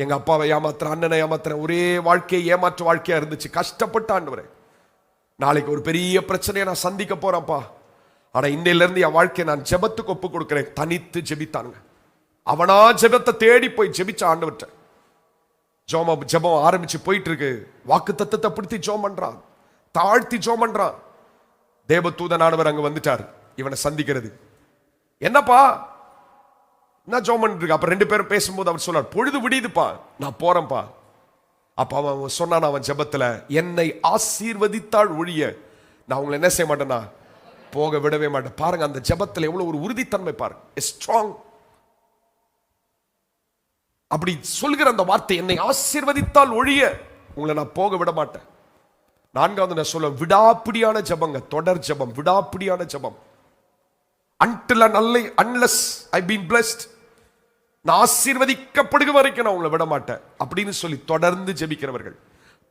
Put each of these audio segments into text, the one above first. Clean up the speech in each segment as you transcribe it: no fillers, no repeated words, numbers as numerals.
எங்க அப்பாவை ஏமாத்துறேன், அண்ணனை ஏமாத்துறேன், ஒரே வாழ்க்கையை ஏமாற்ற வாழ்க்கையா இருந்துச்சு. கஷ்டப்பட்ட ஆண்டவரே, நாளைக்கு ஒரு பெரிய பிரச்சனையை நான் சந்திக்க போறேன்ப்பா. ஆனா இன்னையில இருந்து என் வாழ்க்கையை நான் ஜெபத்துக்கு ஒப்பு கொடுக்கிறேன். தனித்து ஜெபித்தானுங்க. அவனா ஜெபத்தை தேடி போய் ஜெபிச்ச ஆண்டவர்கிட்ட ஜெபம் ஆரம்பிச்சு போயிட்டு இருக்கு. வாக்கு தத்தத்தை பிடித்தி ஜெபம் பண்றான், தாழ்த்தி ஜெபம் பண்றான். தேவதூதனானவர் அங்க வந்துட்டார் இவனை சந்திக்கிறது. என்னப்பா என்ன ஜெபம் பண்ணிட்டு இருக்கு? அப்ப 2 பேரும் பேசும்போது அவர் சொன்னார், பொழுது விடியுதுப்பா, நான் போறேன்ப்பா. அப்ப அவன் சொன்னான், அவன் ஜெபத்துல, என்னை ஆசீர்வதித்தாள் ஒழிய நான் உங்களை என்ன செய்ய மாட்டேன்னா போக விடவே மாட்டேன். பாருங்க அந்த ஜெபத்துல எவ்வளவு ஒரு உறுதித்தன்மை பாருங்க, ஸ்ட்ராங். அப்படி சொல்கிற அந்த வார்த்தை, என்னை ஆசீர்வதித்தால் ஒழிய உங்களை நான் போக விட மாட்டேன். 4வது நான் சொல்ல, விடாப்பிடியான ஜெபங்க, தொடர் ஜெபம், விடாப்பிடியான ஜெபம். until and unless I been blessed, நான் ஆசீர்வதிக்கப்படுகிற வரைக்கும் நான் உங்களை விட மாட்டேன் அப்படின்னு சொல்லி தொடர்ந்து ஜெபிக்கிறவர்கள்,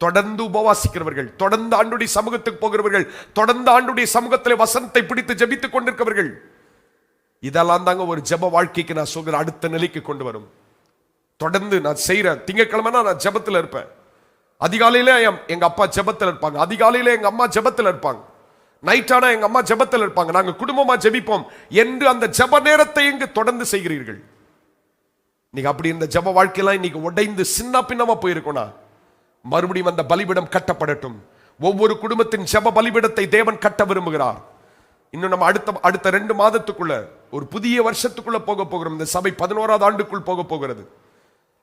தொடர்ந்து உபவாசிக்கிறவர்கள், தொடர்ந்து ஆண்டுடைய சமூகத்துக்கு போகிறவர்கள், தொடர்ந்து ஆண்டுடைய சமூகத்திலே வசனத்தை பிடித்து ஜெபித்துக் கொண்டிருக்கிறவர்கள், இதெல்லாம் தாங்க ஒரு ஜெப வாழ்க்கைக்கு நான் சொல்கிற அடுத்த நிலைக்கு கொண்டு வரும். தொடர்ந்து நான் செய்யறேன். திங்கட்கிழமைனா நான் ஜெபத்தில் இருப்பேன். அதிகாலையில எங்க அப்பா ஜெபத்தில் இருப்பாங்க, அதிகாலையில எங்க அம்மா ஜெபத்தில் இருப்பாங்க, நைட்டானா எங்க அம்மா ஜெபத்தில் இருப்பாங்க, நாங்க குடும்பமா ஜெபிப்போம் என்று அந்த ஜெப நேரத்தை எங்கு தொடர்ந்து செய்கிறீர்கள். நீங்க அப்படி இந்த ஜெப வாழ்க்கையெல்லாம் இன்னைக்கு உடைந்து சின்ன பின்னமா போயிருக்கோனா, மறுபடியும் அந்த பலிபீடம் கட்டப்படட்டும். ஒவ்வொரு குடும்பத்தின் ஜெப பலிபீடத்தை தேவன் கட்ட விரும்புகிறார். இன்னும் நம்ம அடுத்த 2 மாதத்துக்குள்ள ஒரு புதிய வருஷத்துக்குள்ள போக போகிறோம். இந்த சபை 11வது ஆண்டுக்குள் போக போகிறது.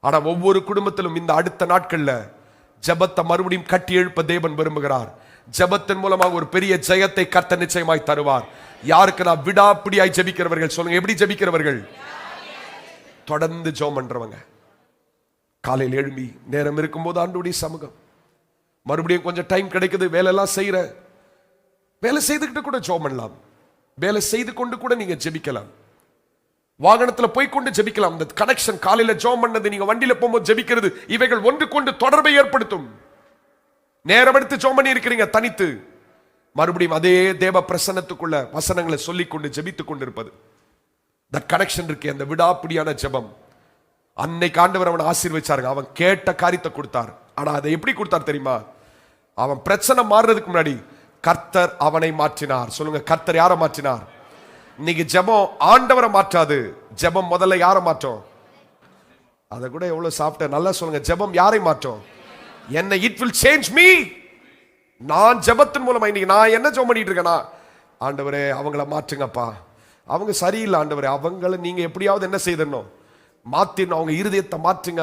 ஆனா ஒவ்வொரு குடும்பத்திலும் இந்த அடுத்த நாட்கள்ல ஜெபத்தை மறுபடியும் கட்டி எழுப்ப தேவன் விரும்புகிறார். ஜெபத்தின் மூலமாக ஒரு பெரிய ஜெயத்தை கர்த்தர் நிச்சயமாய் தருவார். யாருக்கு நான் விடாப்பிடியாய் ஜெபிக்கிறவர்கள் சொல்லுங்க. எப்படி ஜெபிக்கிறவர்கள்? தொடர்ந்து ஜெபம் பண்றவங்க. காலையில் எழும்பி நேரம் இருக்கும்போது ஆண்டவருடைய சமூகம், மறுபடியும் கொஞ்சம் டைம் கிடைக்குது, வேலையெல்லாம் செய்யற, வேலை செய்துக்கிட்டு கூட ஜெபம் பண்ணலாம், வேலை செய்து கொண்டு கூட நீங்க ஜெபிக்கலாம், வாகனத்துல போய்கொண்டு ஜெபிக்கலாம். அந்த கனெக்ஷன், காலையில ஜெபம் பண்ணது, நீங்க வண்டியில போகும்போது ஜெபிக்கிறது, இவைகள் ஒன்று கொண்டு தொடர்பை ஏற்படுத்தும். நேரம் எடுத்து ஜெபம் பண்ணி இருக்கிறீங்க தனித்து, மறுபடியும் அதே தேவ பிரசன்னத்துக்குள்ள வசனங்களை சொல்லிக் கொண்டு ஜெபித்துக் கொண்டிருப்பது, இந்த கனெக்ஷன் இருக்கு. அந்த விடாப்பிடியான ஜெபம். அன்னைக்கு ஆண்டவர் அவனை ஆசீர்வதிச்சாருங்க. அவன் கேட்ட காரியத்தை கொடுத்தார். ஆனா அதை எப்படி கொடுத்தார் தெரியுமா? அவன் பிரச்சனை மாறுறதுக்கு முன்னாடி கர்த்தர் அவனை மாற்றினார். சொல்லுங்க, கர்த்தர் யாரை மாற்றினார்? இன்னைக்கு ஜெபம் ஆண்டவரை மாற்றாது, ஜெபம் முதல்ல யாரை மாற்றோம்? அதை கூட எவ்வளவு சாப்பிட்ட, நல்லா சொல்லுங்க, ஜெபம் யாரை மாற்றோம்? என்னை, இட் வில் சேஞ்ச் மீ. நான் ஜெபத்தின் மூலமா இன்னைக்கு நான் என்ன ஜெபம் பண்ணிட்டு இருக்கேனா, ஆண்டவரே அவங்கள மாற்றுங்கப்பா, அவங்க சரியில்லை ஆண்டவரே, அவங்கள நீங்க எப்படியாவது என்ன செய்தணும், மாத்திரணும், அவங்க இருதயத்தை மாற்றுங்க.